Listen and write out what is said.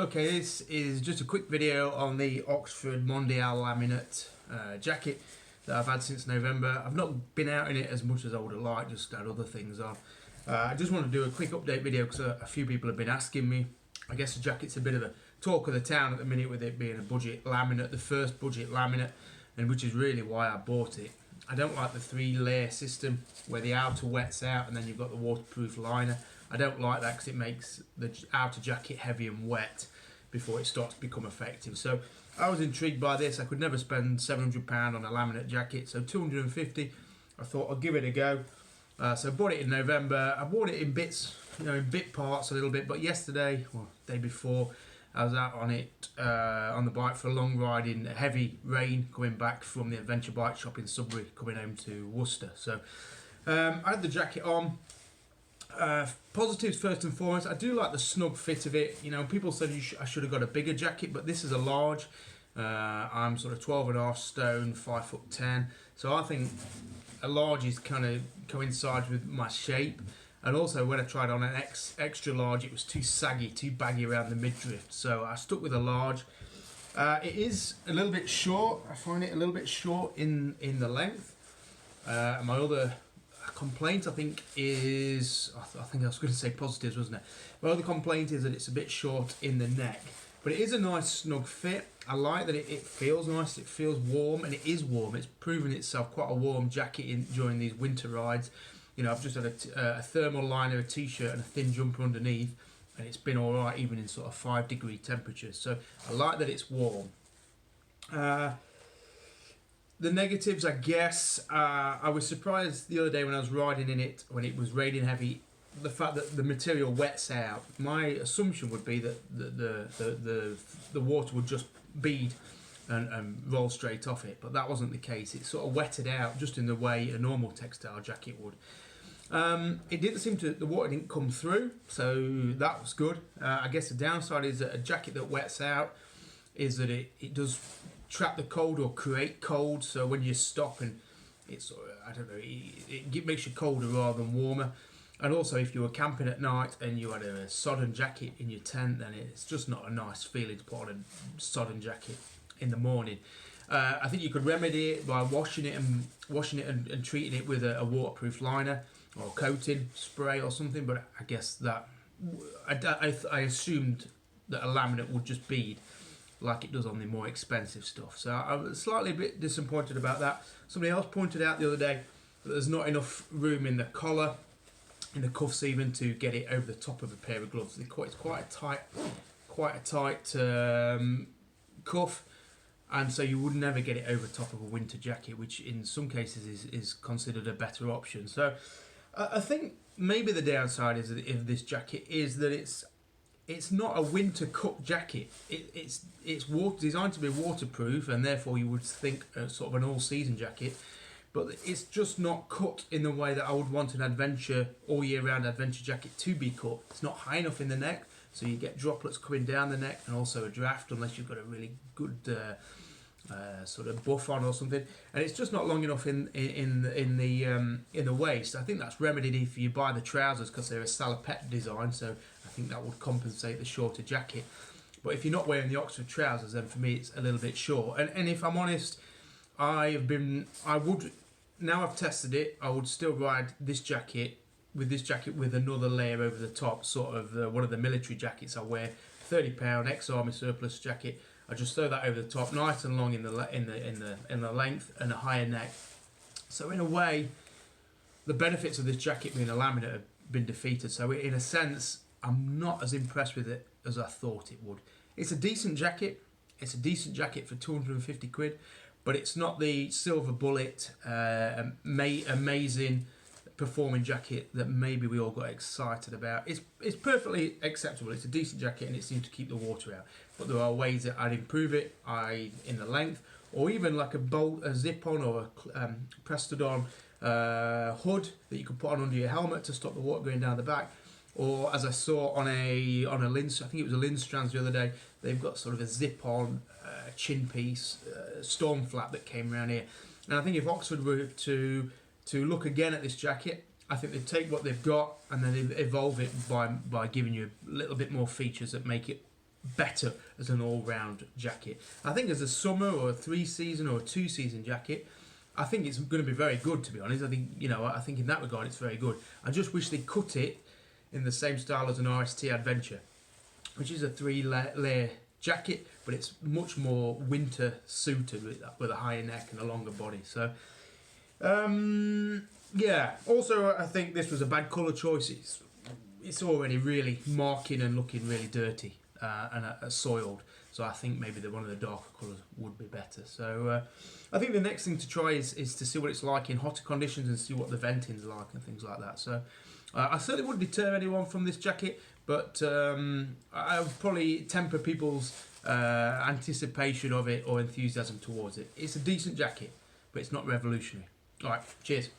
Okay, this is just a quick video on the Oxford Mondial Laminate jacket that I've had since November. I've not been out in it as much as I would have liked, just had other things on. I just want to do a quick update video because a few people have been asking me. I guess the jacket's a bit of a talk of the town at the minute with it being a budget laminate, the first budget laminate, and which is really why I bought it. I don't like the 3-layer system where the outer wets out and then you've got the waterproof liner. I don't like that because it makes the outer jacket heavy and wet before it starts to become effective. So I was intrigued by this. I could never spend £700 on a laminate jacket, so £250. I thought I'll give it a go. So I bought it in November. I bought it in bits, in bit parts a little bit. But yesterday, or day before, I was out on it on the bike for a long ride in heavy rain, coming back from the adventure bike shop in Sudbury, coming home to Worcester. So I had the jacket on. Positives first and foremost. I do like the snug fit of it. People said I should have got a bigger jacket, but this is a large. I'm sort of 12.5 stone, 5'10", so I think a large is kind of coincides with my shape. And also when I tried on an extra large, it was too saggy, too baggy around the midriff, so I stuck with a large. It is a little bit short. I find it a little bit short in the length. My other complaint, I think, is I think I was going to say positives, wasn't it? My other complaint is that it's a bit short in the neck, but it is a nice snug fit. I like that it feels nice, it feels warm, and it is warm. It's proven itself quite a warm jacket during these winter rides. I've just had a thermal liner, a t-shirt and a thin jumper underneath, and it's been alright even in sort of 5-degree temperatures, so I like that it's warm. The negatives, I guess, I was surprised the other day when I was riding in it, when it was raining heavy, the fact that the material wets out. My assumption would be that the water would just bead and roll straight off it, but that wasn't the case. It sort of wetted out just in the way a normal textile jacket would. It didn't seem to, the water didn't come through, so that was good. I guess the downside is that a jacket that wets out is that it does trap the cold or create cold, so when you stop and it's, I don't know, it makes you colder rather than warmer. And also if you were camping at night and you had a sodden jacket in your tent, then it's just not a nice feeling to put on a sodden jacket in the morning. I think you could remedy it by washing it and treating it with a waterproof liner or coating spray or something, but I guess that I assumed that a laminate would just bead like it does on the more expensive stuff, so I was slightly a bit disappointed about that. Somebody else pointed out the other day that there's not enough room in the collar, in the cuffs even, to get it over the top of a pair of gloves. It's quite a tight cuff, and so you would never get it over the top of a winter jacket, which in some cases is considered a better option. So I think maybe the downside is that if this jacket is that it's not a winter cut jacket. It's designed to be waterproof, and therefore you would think sort of an all-season jacket, but it's just not cut in the way that I would want an adventure, all year round adventure jacket to be cut. It's not high enough in the neck, so you get droplets coming down the neck, and also a draft unless you've got a really good sort of buff on or something, and it's just not long enough in the waist. I think that's remedied if you buy the trousers because they're a salopette design, so I think that would compensate the shorter jacket. But if you're not wearing the Oxford trousers, then for me it's a little bit short. And if I'm honest, now I've tested it, I would still ride this jacket with another layer over the top, sort of one of the military jackets I wear, £30 ex-army surplus jacket. I just throw that over the top, nice and long in the length and a higher neck. So in a way, the benefits of this jacket being a laminate have been defeated. So in a sense, I'm not as impressed with it as I thought it would. It's a decent jacket. It's a decent jacket for £250, but it's not the silver bullet, amazing performing jacket that maybe we all got excited about. It's perfectly acceptable. It's a decent jacket and it seems to keep the water out. But there are ways that I'd improve it, in the length, or even like a zip-on or a pressed-on hood that you could put on under your helmet to stop the water going down the back. Or as I saw on a Lins, I think it was a Lins Strands the other day, they've got sort of a zip-on chin piece, storm flap that came around here. And I think if Oxford were to look again at this jacket, I think they'd take what they've got and then evolve it by giving you a little bit more features that make it better as an all-round jacket. I think as a summer or a 3-season or a 2-season jacket, I think it's going to be very good, to be honest. I think, I think in that regard it's very good. I just wish they cut it in the same style as an RST Adventure, which is a 3-layer jacket, but it's much more winter suited with a higher neck and a longer body. So, yeah. Also, I think this was a bad colour choice. It's already really marking and looking really dirty and soiled. So I think maybe one of the darker colours would be better. So I think the next thing to try is to see what it's like in hotter conditions and see what the venting's like and things like that. So I certainly wouldn't deter anyone from this jacket, but I would probably temper people's anticipation of it or enthusiasm towards it. It's a decent jacket, but it's not revolutionary. All right, cheers.